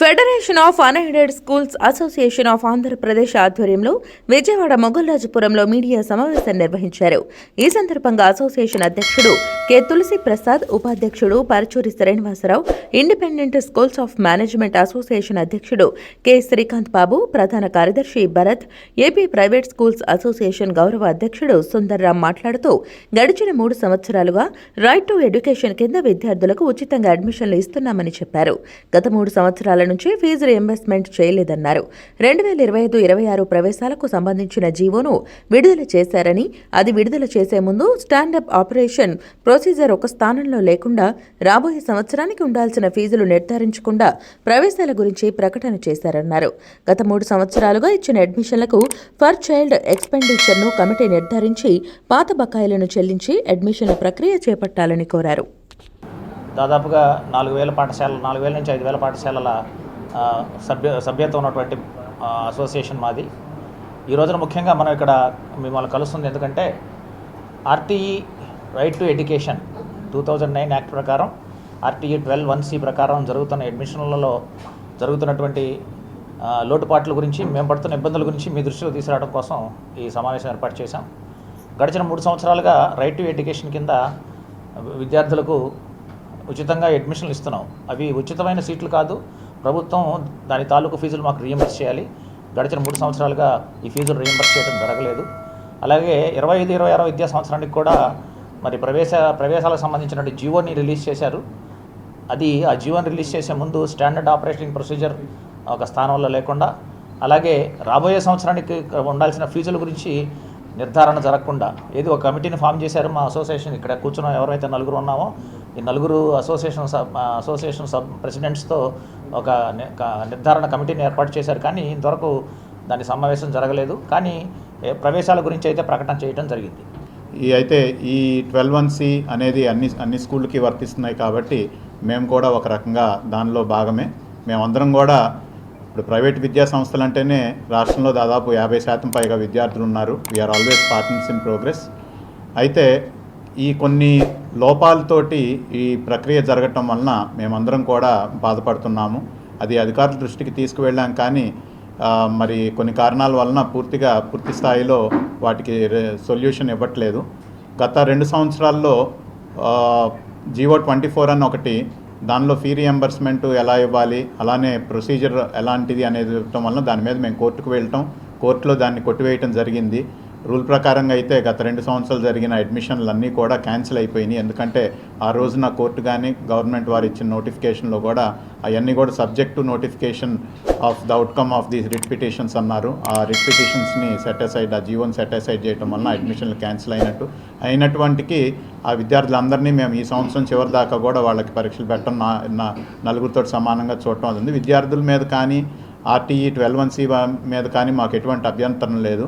Federation of unaided schools association of Andhra Pradesh ఆధ్వర్యంలో Vijayawada మొగల్రాజుపురంలో media సమావేశం నిర్వహించారు. ఈ సందర్భంగా అసోసియేషన్ అధ్యక్షుడు కె తులసి ప్రసాద్, ఉపాధ్యక్షుడు Parachuri Srinivasarao, independent schools of management association అధ్యక్షుడు కె శ్రీకాంత్ బాబు, ప్రధాన కార్యదర్శి Bharat, AP private schools association గౌరవ అధ్యక్షుడు సుందర్రాం మాట్లాడుతూ గడిచిన 3 సంవత్సరాలుగా రైట్ టు ఎడ్యుకేషన్ కింద విద్యార్థులకు ఉచితంగా అడ్మిషన్లు ఇస్తున్నామని చెప్పారు. గత 3 సంవత్సరాల నుంచి ఫీజు రియంబర్స్మెంట్ చేయలేదన్నారు. 2025-26 ప్రవేశాలకు సంబంధించిన జీవోను విడుదల చేశారని, అది విడుదల చేసే ముందు స్టాండప్ ఆపరేషన్ ప్రొసీజర్ ఒక స్థానంలో లేకుండా రాబోయే సంవత్సరానికి ఉండాల్సిన ఫీజులు నిర్ధారించకుండా ప్రవేశాల గురించి ప్రకటన చేశారన్నారు. గత 3 సంవత్సరాలుగా ఇచ్చిన అడ్మిషన్లకు ఫర్ చైల్డ్ ఎక్స్పెండిచర్ను కమిటీ నిర్ధారించి పాత బకాయిలను చెల్లించి అడ్మిషన్ల ప్రక్రియ చేపట్టాలని కోరారు. దాదాపుగా 4,000 నుంచి 5,000 పాఠశాలల సభ్యత్వం ఉన్నటువంటి అసోసియేషన్ మాది. ఈ రోజున ముఖ్యంగా మనం ఇక్కడ మిమ్మల్ని కలుస్తుంది ఎందుకంటే RTE right to education 2009 act ప్రకారం ఆర్టీఈ 12(1)(c) ప్రకారం జరుగుతున్న అడ్మిషన్లలో జరుగుతున్నటువంటి లోటుపాట్ల గురించి, మేము పడుతున్న ఇబ్బందుల గురించి మీ దృష్టిలో తీసుకురావడం కోసం ఈ సమావేశం ఏర్పాటు చేశాం. గడిచిన 3 సంవత్సరాలుగా రైట్ టు ఎడ్యుకేషన్ కింద విద్యార్థులకు ఉచితంగా అడ్మిషన్లు ఇస్తున్నాం. అవి ఉచితమైన సీట్లు కాదు, ప్రభుత్వం దాని తాలూకు ఫీజులు మాకు రీయింబర్స్ చేయాలి. గడిచిన 3 సంవత్సరాలుగా ఈ ఫీజులు రీయింబర్స్ చేయడం జరగలేదు. అలాగే 25-26 విద్యా సంవత్సరానికి కూడా మరి ప్రవేశాలకు సంబంధించినటువంటి జీవోని రిలీజ్ చేశారు. ఆ జీవోని రిలీజ్ చేసే ముందు స్టాండర్డ్ ఆపరేటింగ్ ప్రొసీజర్ ఒక స్థానంలో లేకుండా, అలాగే రాబోయే సంవత్సరానికి ఉండాల్సిన ఫీజుల గురించి నిర్ధారణ జరగకుండా ఒక కమిటీని ఫామ్ చేశారు. మా అసోసియేషన్ ఇక్కడ కూర్చున్న ఎవరైతే 4 ఉన్నామో ఈ 4 అసోసియేషన్ సబ్ ప్రెసిడెంట్స్తో ఒక నిర్ధారణ కమిటీని ఏర్పాటు చేశారు. కానీ ఇంతవరకు దాని సమావేశం జరగలేదు. కానీ ప్రవేశాల గురించి అయితే ప్రకటన చేయడం జరిగింది. ఈ 12(1)(c) అనేది అన్ని స్కూళ్ళకి వర్తిస్తున్నాయి కాబట్టి మేము కూడా ఒక రకంగా దానిలో భాగమే. మేమందరం కూడా ఇప్పుడు ప్రైవేట్ విద్యా సంస్థలు అంటేనే రాష్ట్రంలో దాదాపు 50% పైగా విద్యార్థులు ఉన్నారు. We are always partners in progress. అయితే ఈ కొన్ని లోపాలతోటి ఈ ప్రక్రియ జరగటం వలన మేమందరం కూడా బాధపడుతున్నాము. అది అధికారుల దృష్టికి తీసుకువెళ్ళాం, కానీ మరి కొన్ని కారణాల వలన పూర్తి స్థాయిలో వాటికి సొల్యూషన్ ఇవ్వట్లేదు. గత 2 సంవత్సరాల్లో జీవో 24 అని ఒకటి, దానిలో ఫీ రియంబర్స్మెంట్ ఎలా ఇవ్వాలి, అలానే ప్రొసీజర్ ఎలాంటిది అనేది ఇవ్వటం వలన దాని మీద మేము కోర్టుకు వెళ్ళటం, కోర్టులో దాన్ని కొట్టివేయటం జరిగింది. రూల్ ప్రకారంగా అయితే గత 2 సంవత్సరాలు జరిగిన అడ్మిషన్లు అన్నీ కూడా క్యాన్సిల్ అయిపోయినాయి. ఎందుకంటే ఆ రోజున కోర్టు కానీ గవర్నమెంట్ వారు ఇచ్చిన నోటిఫికేషన్లో కూడా అవన్నీ కూడా subject to notification off the outcome of these writ petitions అన్నారు. ఆ రిట్ పిటిషన్స్ని ఆ జీవోని సెట్ అసైడ్ చేయడం వలన అడ్మిషన్లు క్యాన్సిల్ అయినటువంటికి ఆ విద్యార్థులందరినీ మేము ఈ సంవత్సరం చివరి దాకా కూడా వాళ్ళకి పరీక్షలు పెట్టడం 4 సమానంగా చూడటం అవుతుంది. విద్యార్థుల మీద కానీ ఆర్టీఈ 12(1)(c) మీద కానీ మాకు ఎటువంటి అభ్యంతరం లేదు.